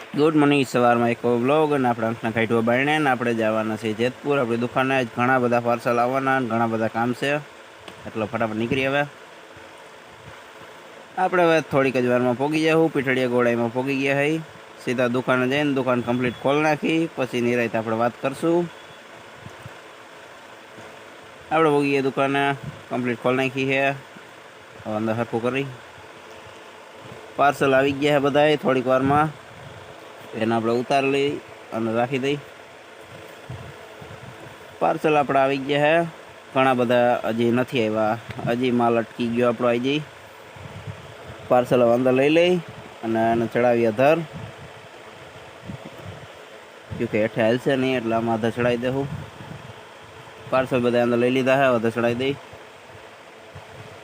Good morning सवार में एक ब्लॉग और આપણે અંકના કાઢવા બાયણે ને આપણે જવાના છે જેતપુર આપણી દુકાને જ ઘણા બધા પાર્સલ આવવાના અને ઘણા બધા કામ છે એટલે ફટાફટ નીકળી હવે આપણે હવે થોડીક જ વારમાં પહોંચી જાવું પીઠડિયા ગોળાઈમાં પહોંચી ગયા હઈ સીધા દુકાને જઈને દુકાન કમ્પ્લીટ ખોલ નાખી પછી નિરાંતે આપણે વાત કરશું આપણે પહોંચી ગયા દુકાને કમ્પ્લીટ ખોલ નાખી છે હવે અંદર હરખું કરી પાર્સલ આવી ગયા છે બધાય થોડીક વારમાં એને આપણે ઉતારી લઈ અને રાખી દઈ પાર્સલ આપણે આવી ગયા છે ઘણા બધા હજી નથી આવ્યા હજી માલ અટકી ગયો આપણો આવી જઈ પાર્સલ હવે અંદર લઈ લઈ અને એને ચડાવી અધર ક્યોંકि હેઠે હાલશે નહીં એટલે આમાં અધર ચડાવી દઉં પાર્સલ બધા અંદર લઈ લીધા છે અધર ચડાવી દઈ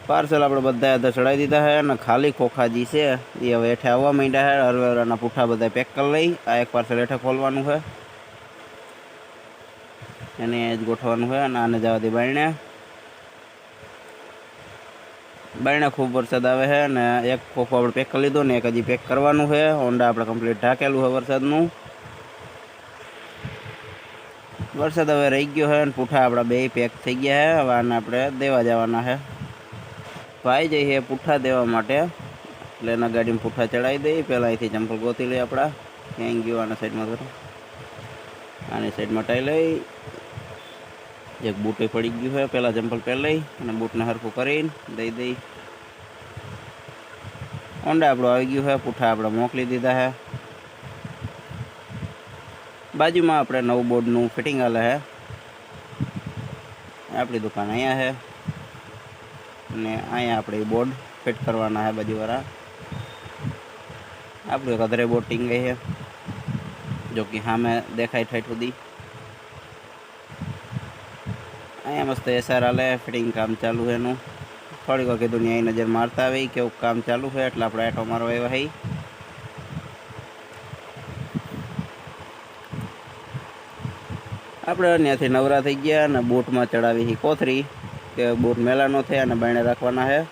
પાર્સલ આપણે બધા અધર ચડાવી દીધા છે અને ખાલી ખોખાજી છે એ હવે હેઠે આવવા માંડ્યા છે હરવેરાના પૂઠા બધા પેક કરી લઈ આ એક પાર્સલ હેઠે ખોલવાનું છે એને જ ગોઠવવાનું છે અને આને જવા દે બાયણે ખૂબ વરસાદ આવે છે અને એક ખોખો આપણે પેક કરી લીધો ને એક હજી પેક કરવાનું છે હોન્ડા આપણે કમ્પ્લીટ ઢાંકેલું છે વરસાદનું વરસાદ હવે રહી ગયો છે અને પૂઠા આપણા બે પેક થઈ ગયા છે હવે આને આપણે દેવા જવાના છે ભાઈ જઈએ પૂઠા દેવા માટે એટલે એના ગાડીમાં પૂઠા ચડાવી દઈ પહેલાં અહીંથી ચંપલ ગોતી લઈ આપણા ક્યાંય ગયો આના સાઈડમાં કરો આની સાઈડમાં ટાઈ લઈ એક બૂટે પડી ગયું છે પહેલાં ચંપલ પહેરી લઈ અને બૂટને હરખું કરીને દઈ હોન્ડા આપણું આવી ગયું છે પૂઠા આપણે મોકલી દીધા છે બાજુમાં આપણે નવું બોર્ડનું ફિટિંગ હાલે છે આપણી દુકાન અહીંયા છે અને અહીંયા આપણે બોર્ડ ફિટ કરવાના છે બાજુવાળા આપણું એક અધરે બોર્ડ ટીંગાઈ છે જો કે સામે દેખાય ઠેઠ સુધી અહીંયા મસ્ત એસઆર હાલે ફિટિંગ કામ ચાલુ છે એનું થોડીક વાર કીધું અહીં નજર મારતા આવી કેવું કામ ચાલુ છે એટલે આપણે આટો મારવા આવ્યા હઈ આપણે ત્યાંથી નવરા થઈ ગયા અને બોટમાં ચડાવી કોથરી કે બોટ મેલા ન થાય અને બાયણે રાખવાના છે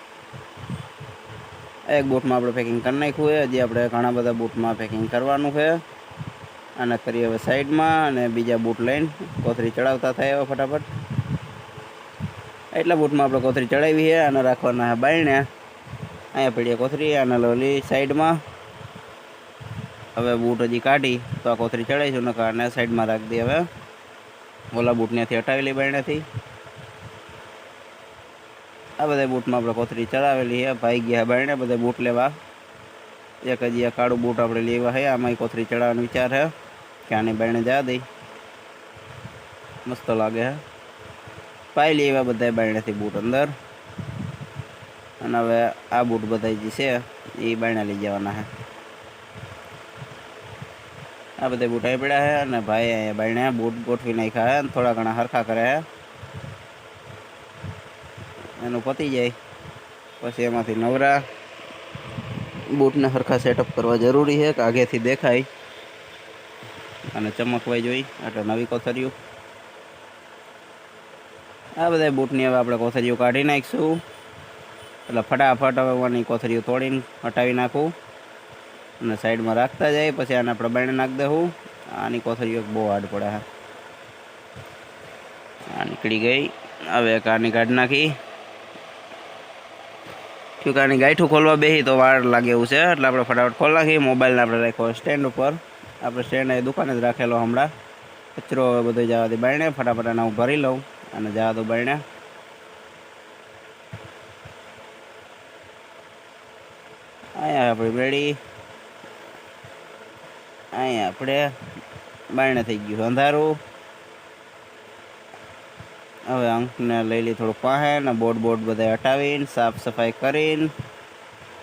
એક બોટમાં આપણે પેકિંગ કરી નાખ્યું છે હજી આપણે ઘણા બધા બોટમાં પેકિંગ કરવાનું છે અને કરીએ હવે સાઈડમાં અને બીજા બૂટ લઈને કોથરી ચડાવતા થાય હવે ફટાફટ એટલા બૂટમાં આપણે કોથરી ચડાવી છે અને રાખવાના છે બાયણે અહીંયા પડીએ કોથરી અને લોલી સાઈડમાં હવે બૂટ હજી કાઢી તો આ કોથરી ચડાવીશું ને કારણે સાઈડમાં રાખી દઈએ હવે ઓલા બૂટ ત્યાંથી હટાવી લઈ બાયણેથી આ બધા બૂટમાં આપણે કોથરી ચડાવેલી છે ભાઈ ગયા બાયણે બધા બૂટ લેવા એક હજી આ કાળું બૂટ આપણે લેવા છે આમાં કોથરી ચડાવવાનો વિચાર છે કે આની બાયણે જવા દઈ મસ્ત લાગે છે પાઈ લેવા બધા બાયણેથી બૂટ અંદર અને હવે આ બૂટ બધા જે છે એ બાયણે લઈ જવાના છે આ બધા બૂટ આવી પડ્યા છે અને ભાઈ અહીંયા બાયણે બૂટ ગોઠવી નાખ્યા છે અને થોડા ઘણા હરખા કરે છે એનું પતી જાય પછી એમાંથી નવરા બૂટને હરખા સેટઅપ કરવા જરૂરી છે કે આગેથી દેખાય અને ચમકવાઈ જોઈ એટલે નવી કોથરીઓ આ બધા બૂટની હવે આપણે કોથરીઓ કાઢી નાખીશું એટલે ફટાફટ હવે ઓની કોથરીઓ તોડીને હટાવી નાખું અને સાઈડમાં રાખતા જાય પછી આને આપણે બાયણે નાખી દઉં આની કોથરીઓ બહુ હાર્ડ પડે છે આ નીકળી ગઈ હવે એક આની કાઢી નાખી ક્યોંકि આની ગાંઠું ખોલવા બેસી તો વાર લાગે એવું છે એટલે આપણે ફટાફટ ખોલી નાખી મોબાઈલને આપણે રાખ્યો સ્ટેન્ડ ઉપર આપણે સ્ટેન્ડ એ દુકાને જ રાખેલો હમણાં કચરો હવે બધો જવા દે બાયણે ફટાફટ એને હું ભરી લઉં અને જવા દઉં બાયણે અહીંયા આપણી બેડી અહીંયા આપણે બાયણે થઈ ગયું અંધારું હવે અંકને લઈ લી થોડુંક પાસે ને બોર્ડ બધા હટાવીને સાફ સફાઈ કરીને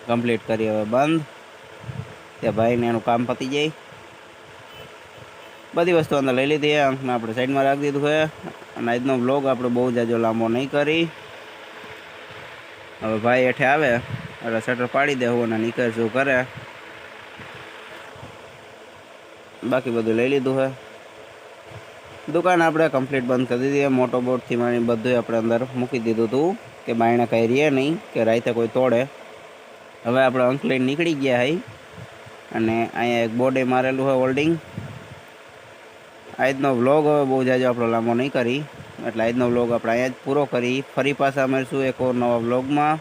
કમ્પ્લીટ કરી હવે બંધ ત્યાં ભાઈને એનું કામ પતી જાય બધી વસ્તુ અંદર લઈ લીધી અંકને આપણે સાઈડમાં રાખી દીધું છે અને આજનો બ્લોગ આપણે બહુ જાજો લાંબો નહીં કરી હવે ભાઈ હેઠે આવે એટલે શટર પાડી દેવું અને નીકળશું કરે બાકી બધું લઈ લીધું છે દુકાન આપણે કમ્પ્લીટ બંધ કરી દીધી મોટો બોર્ડથી મારી બધું આપણે અંદર મૂકી દીધું હતું કે બાયણે કંઈ રહે નહીં કે રાતે કોઈ તોડે હવે આપણે અંક લઈને નીકળી ગયા હઈ અને અહીંયા એક બોર્ડે મારેલું છે હોલ્ડિંગ. આજનો વ્લોગ હવે બહુ જાજો આપણો લાંબો નહીં કરી, એટલે આજનો વ્લોગ આપણે અહીંયા જ પૂરો કરી. ફરી પાછા મળીશું એક નવા વ્લોગમાં.